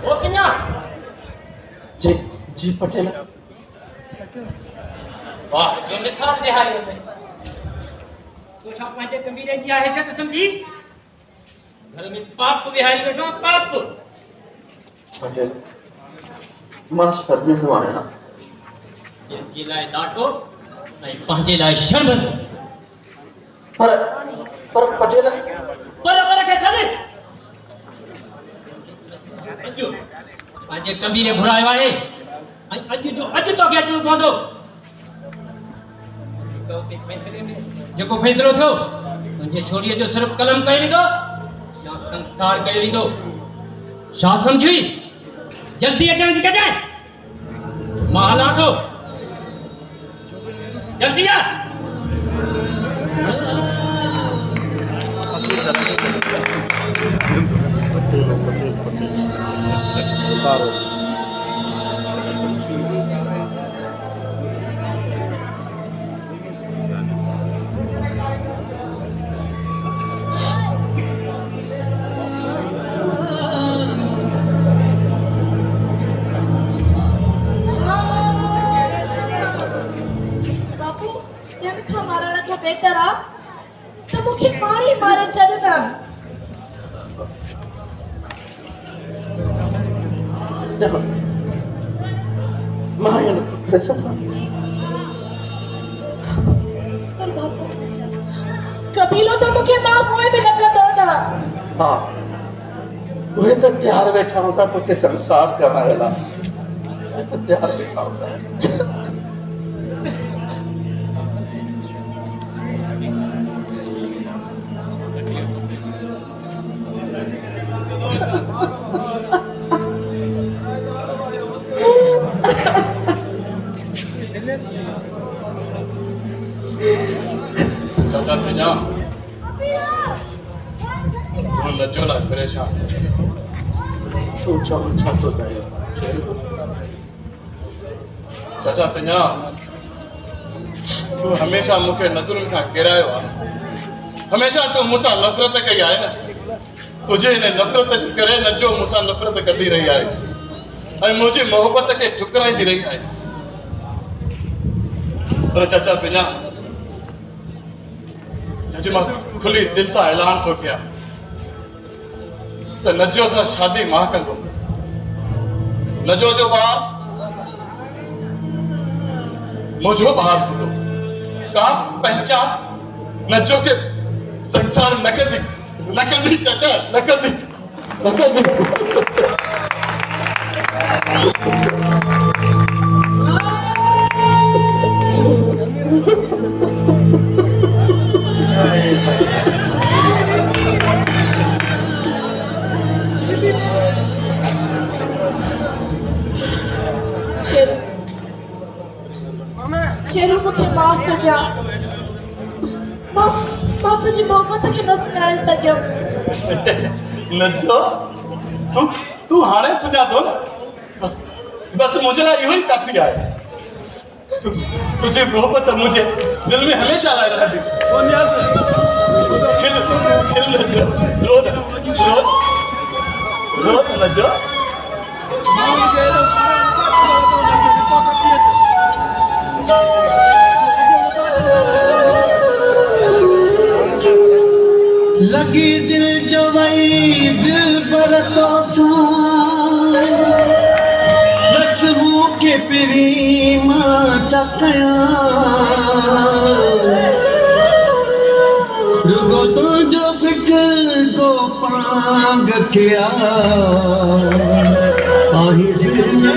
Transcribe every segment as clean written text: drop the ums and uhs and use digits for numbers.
ओ किन्या जी जी पटेल वाह जो मिसाल दिहाड़ी में तो सब पंहिंजे कबीले जी हैसियत समझी घर में पाप विहारी वेठो पाप पटेल मां शर्मिंदो आहियां जे लाइ ॾाढो ऐं पंहिंजे लाइ शर्मिंदो पर पटेल पर खे छॾे अॼु पंहिंजे कबीले घुरायो आहे ऐं अॼु तोखे अचणो पवंदो जेको फ़ैसिलो थियो तुंहिंजे छोरीअ जो सिर्फ़ु कलम कयो वेंदो या संसार कयो वेंदो छा सम्झी जल्दी अचण जी कजांइ मां हलां थो जल्दी आ कबीलो तो मुखे माफ होए भी लगंदो ना हाँ उहे त तैयार वेठा हूंदा तोखे संसार कराइण लाइ उहे त तैयार वेठा हूंदा चाचा पिया तू लजो ना परेशान तू छा तो चाहिए चाचा पिया तू हमेशा मुखे नज़रुनि खां किरायो आहे हमेशा तू मूंसां नफ़रत कई आहे न तुझे हिन नफ़रत जे करे नजो मूंसां नफ़रत कंदी रही आहे ऐं मुंहिंजी मोहबत खे ठुकराईंदी रही आहे पर चाचा पिया अॼु मां खुली दिल सां ऐलान थो कयां त नजो सां शादी मां कंदो नजो जो ॿार मुंहिंजो ॿार हूंदो का पहचान नजो के संसार न कंदी चाचा न कंदी शेरू मुखे माफ कजा मां तुझी मोहब्बत खे न सुञाणे सघियमि नजो तू हाणे सुञातो न बस मुझे लाइ इहो ई काफ़ी आहे तुझी मोहब्बत मुझे दिल में हमेशा लाए रहंदी खिल नजो रोज नजो लगी दिल जो वही दिल पर तो रसबू के प्रेमा चकया रुगो तो जो फिक्र को पाग किया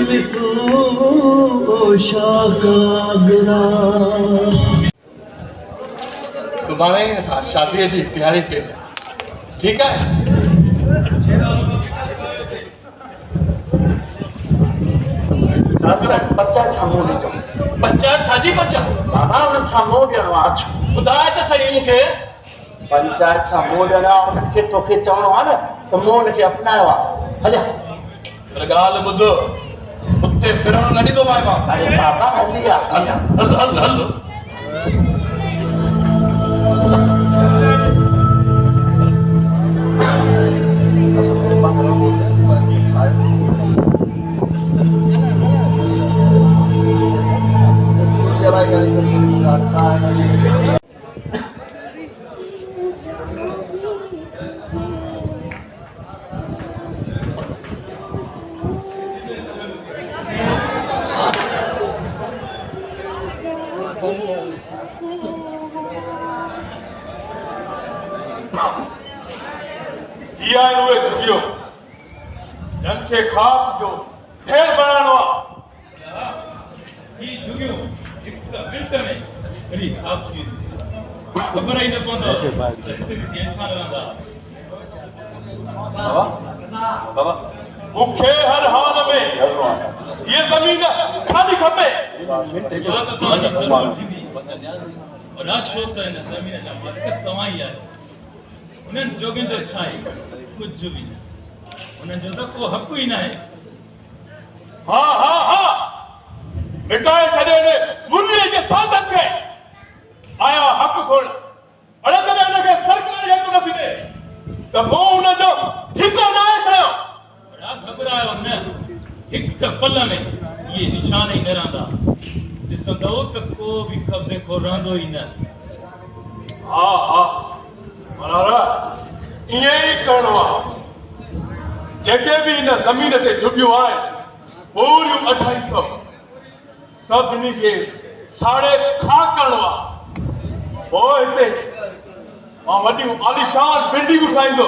में तो शाकागरा सुभाणे असां शादीअ जी तयारी कयूं ठीकु आहे पंचायत साम्हूं ॾिजो पंचायत छाजी पंचायत बाबा हुननि सां मोह ॾियणो आहे अचो ॿुधाए त सही मूंखे पंचायत सां मोह ॾियणो आहे हुनखे तोखे चवणो आहे न त मूं हुनखे अपनायो आहे हलिया पर ॻाल्हि ॿुधो उते फिरणु न ॾींदो माए बाप अरे बाबा हली आहे हल इहा उहे झुगियो जन खे खाक जो ठेर बनाइणो आहे। ही झुगियो हिकु मिंट में वरी खाक थी ख़बर ई न पवंदो इंसान रहंदा। बाबा मूंखे हर हाल में ये ज़मीन खाली खपे। और आज छो त हिन ज़मीन जा मालिक तव्हां ई आहियो। उन्हनि जोगियुनि जो छा आहे? कुझु बि न। उन्हनि जो त को हक़ ई न आहे। हाँ हाँ हाँ मिटाए छॾे ने मुनीअ जे साधन खे आया हक़ खोड़ अड़े तॾहिं हिनखे सरकार हक़ नथी ॾे त पोइ हुनजो ठिको न आहे खयो। बड़ा घबरायो न। हिकु पल में इहे निशान ई न रहंदा। ॾिसंदो त को बि कब्ज़े को रहंदो ई न। हाँ हाँ मनारा ईअं ई करिणो आहे। जेके बि हिन ज़मीन ते झुगियूं आहिनि पूरियूं 2800 सभिनी खे साड़े खाक करिणो आहे। पोइ हिते मां वॾियूं आलिशान बिल्डिंगूं ठाहींदो।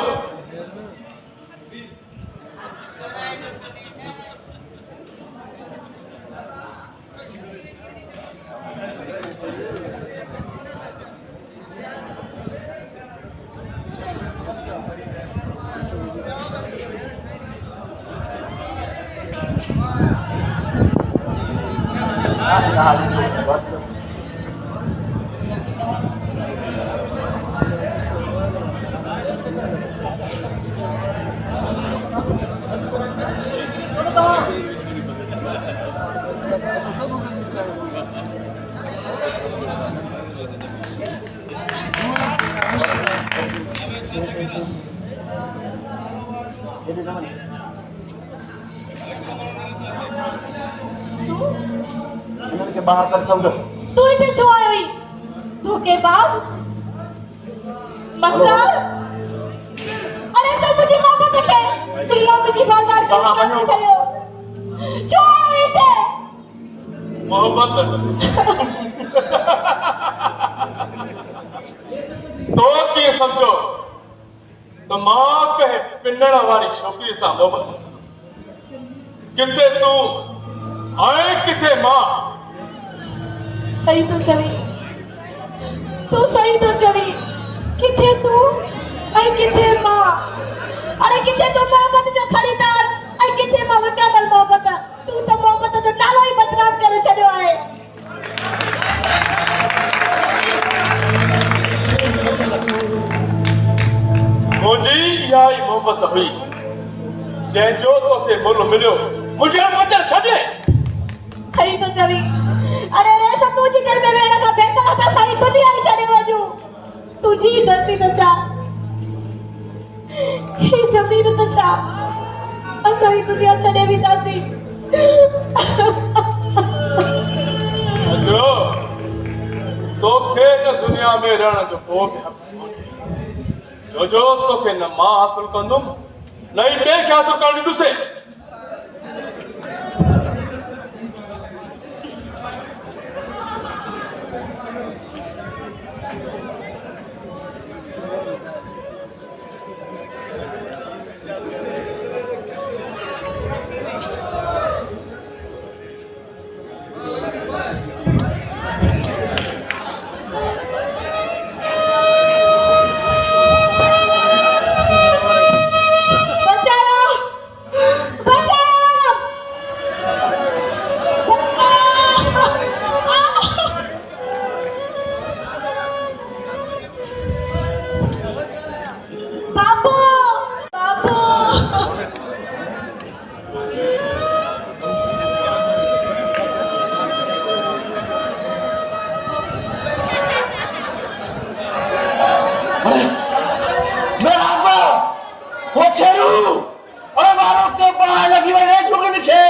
के बाहर कर समझो। तू इथे छो आयो ही? धोखेबाज, मक्कार। अरे तो मुझे मौका देखे प्रिया मुझे बाजार कहाँ करने बनो? चलो छो आयो इथे? मोहब्बत तो कीअं समझो त मां कंहिं पिनण वारी छोकिरीअ सां मोहब्बत किथे तूं ऐं किथे मां। सही तो चवी तू सही तो चवी किथे तू ऐं किथे मां। अरे किथे तू मोहब्बत जो खरीदार ऐं किथे मां विकामल मोहब्बत। तू तो मोहब्बत जो नालो ई बदनाम करे छॾियो आहे। मुंहिंजी इहा ई मोहब्बत हुई जंहिंजो तोखे मुल्ह मिलियो मुंहिंजे वचन छॾे। सही तो चवी। अरे रे सब तुझी घर में वेण का बेहतर था सारी दुनिया ही छड़े वजू। तुझी धरती तो छा ही जमीन तो छा असा ही दुनिया छड़े भी दासी। अजो तोखे न दुनिया में रहण जो को बि हक़ कोन्हे। जो तोखे न मां हासिल कंदुमि न ई ॿिए खे हासिल करणु ॾींदुसि। लगी वही झुकन खे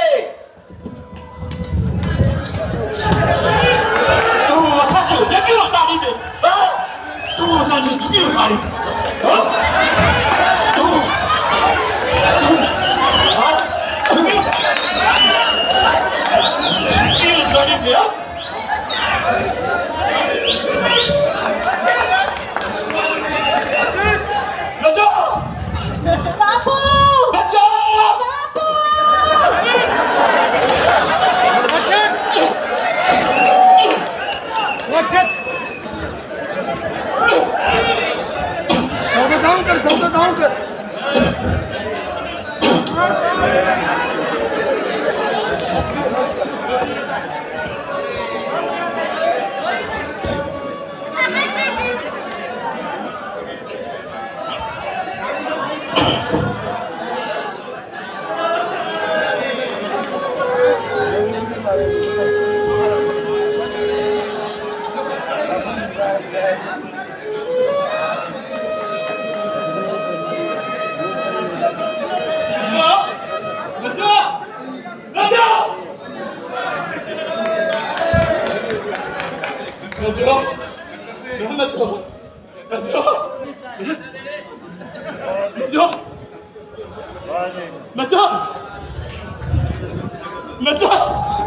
नचा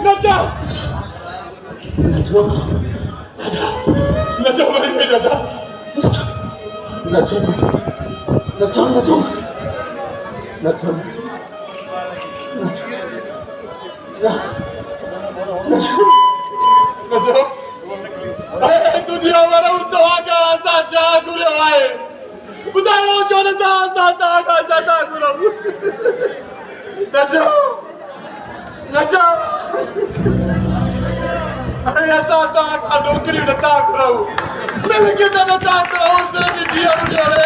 नचा नचो नचा मेरे पे चाचा नचो नचो नचो नचो नचो अरे दुनिया वाला उद्दवा का आसा शाह गुरु आए बुधायो जनता साता का साता गुरु नचो नचो अरे ऐसा तो आखा नौकरी नता करो मैं कितना नता करो तेरे जिया मुझे